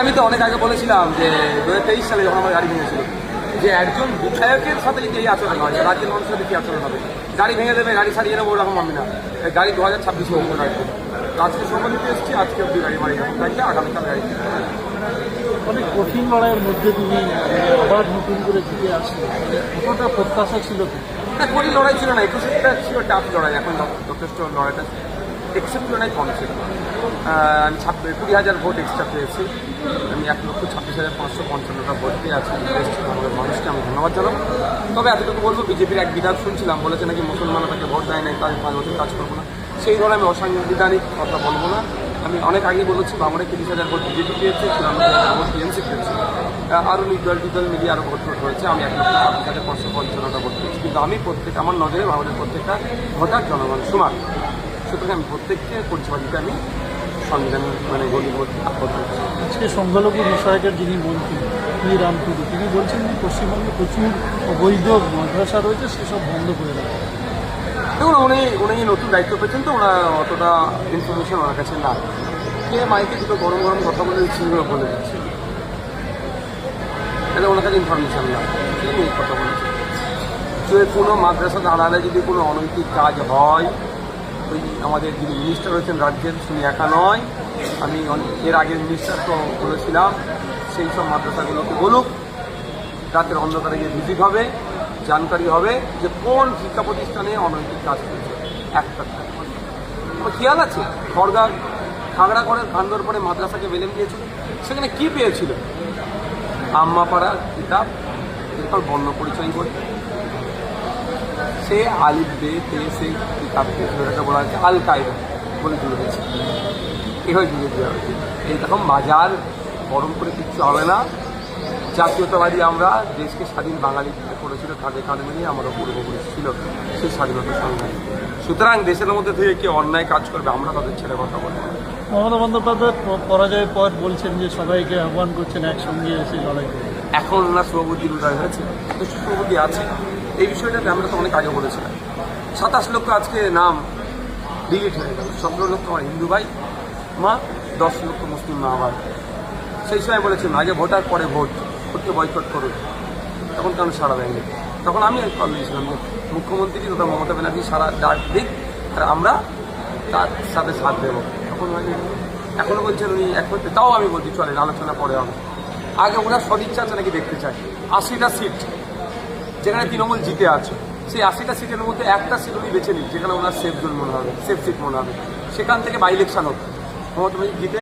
আমি তো অনেক আগে বলেছিলাম যে 2023 সালে যখন আমার গাড়ি ভেঙেছিল যে একজন বিধায়কের সাথে যদি এই আচরণ হয় রাজ্যের মানুষের সাথে কী আচরণ হবে, গাড়ি ভেঙে দেবে, গাড়ি সারিয়ে নেবো, ওরকম আমি না। গাড়ি 2026 পর্যন্ত রাখবো। আজকে সময় নিতে এসেছি, আজকে অব্দি গাড়ি মারি যখন থাকলে আগামীকাল গাড়ি অনেক কঠিন লড়াইয়ের মধ্যে তুমি আবার নতুন করে জিতে আসলে কতটা প্রত্যাশা ছিল? কঠিন লড়াই ছিল না, 21টা ছিল টাফ লড়াই, এখন যথেষ্ট লড়াইটা এক্সেপ্ট লড়াই কম ছিল। আমি 20,000 ভোট এক্সট্রা পেয়েছি, আমি 1,26,555টা ভোট পেয়ে আছি। আমাদের মানুষকে আমি ধন্যবাদ জানাবো। তবে এতটুকু বলবো, বিজেপির এক বিধায়ক শুনছিলাম বলেছে নাকি মুসলমানরা তাকে ভোট দেয় নাই, তাই 5 বছর কাজ করবো না। সেই ধরনের আমি অসাংবিধানিক কথা বলবো না। আমি অনেক আগেই বলেছি আমরা 30,000 ভোট বিজেপি পেয়েছে, 94,000 ভোট টিএমসি পেয়েছি, আরও নির্দল মিলিয়ে আরও ভোট হয়েছে। আমি 1,26,555টা ভোট পেয়েছি, কিন্তু আমি আমার নজরে ভারতের প্রত্যেকটা ভোটার জনগণ সমান। সুতরাং আমি প্রত্যেককে পরিষেবা দিতে আমি সংবিধান গলির মধ্যে আজকে সংখ্যালঘু বিষয়কের যিনি মন্ত্রী রামটুডু তিনি বলছেন যে পশ্চিমবঙ্গে প্রচুর অবৈধ মাদ্রাসা রয়েছে, সেসব বন্ধ করে দেবে। দেখুন, উনি নতুন দায়িত্ব পেয়েছেন, তো ওনার অতটা ইনফরমেশন ওনার কাছে না। কে মাইকে দুটো গরম গরম কথা বলে দিচ্ছিল বলে দিচ্ছে, এটা ওনার কাছে ইনফরমেশন না। কে নিয়ে কথা বলেছে? যে কোনো মাদ্রাসা দাঁড়ালে যদি কোনো অনৈতিক কাজ হয়, ওই আমাদের যিনি মিনিস্টার রয়েছেন রাজ্যের, তিনি একা নয়, আমি এর আগের মিনিস্টার তো বলেছিলাম সেই সব মাদ্রাসাগুলোকে বলুক, রাতের অন্ধকারে গিয়ে ভিজিট হবে, জানকারি হবে যে কোন শিক্ষা প্রতিষ্ঠানে অনৈতিক কাজ করেছে। একটা খেয়াল আছে, খড়গাঁ খাগড়াগড়ের ভান্ডর পরে মাদ্রাসাকে বেলেন দিয়েছিল, সেখানে কি পেয়েছিল? আম্মাপাড়া কিতাব, এরপর বর্ণ পরিচয় করে সে আলিফ বে তে সেই কিতাব পেয়েছিল, এটাকে বলা হচ্ছে আল কায়দা বলে জুড়ে দিয়েছে। এভাবে জুড়ে দেওয়া হয়েছে। এইরকম বাজার গরম করে কিচ্ছু হবে না। জাতীয়তাবাদী আমরা, দেশকে স্বাধীন বাঙালি করেছিল, কাঁধে কাঁধে মিলিয়ে আমাদের পূর্বপুরুষ ছিল সেই স্বাধীনতার সংগ্রামী। সুতরাং দেশের মধ্যে থেকে কেউ অন্যায় কাজ করবে, আমরা তাদের ছেড়ে কথা বলবো। মমতা বন্দ্যোপাধ্যায় পরাজয়ের পর বলছেন যে সবাইকে আহ্বান করছেন একসঙ্গে এসে লড়াই করে। এখন ওনার শুভবুদ্ধির উদয় হয়েছে, যথেষ্ট শুভবুদ্ধি আছে। এই বিষয়টাতে আমরা তো অনেক আগে বলেছিলাম। 27 লক্ষ আজকে নাম ডিলিট হয়ে গেল। 17 লক্ষ আমার হিন্দু ভাই মা, 10 লক্ষ মুসলিম মা আবার। সেই সময় বলেছিলাম আগে ভোটার পরে ভোট, ভোটকে বয়কট করুন, তখন কেন সারা দেয়নি? তখন আমি কল দিয়েছিলাম যে মুখ্যমন্ত্রী তথা মমতা ব্যানার্জি সারা ডাক দিক আর আমরা তার সাথে সাথ দেবো। তখন হয়নি, এখনও বলছেন উনি এক করতে, তাও আমি বলছি চলেন আলোচনা পরে হবে। আগে ওনার সদিচ্ছা আছে নাকি দেখতে চাই। 80টা সিট যেখানে তৃণমূল জিতে আছে, সেই 80টা সিটের মধ্যে একটা সিট উনি বেছে নিন যেখানে ওনার সেফ জোন মনে হবে, সেফ সিট মনে হবে, সেখান থেকে বাই ইলেকশন হোক, মমতা ব্যানার্জি জিতে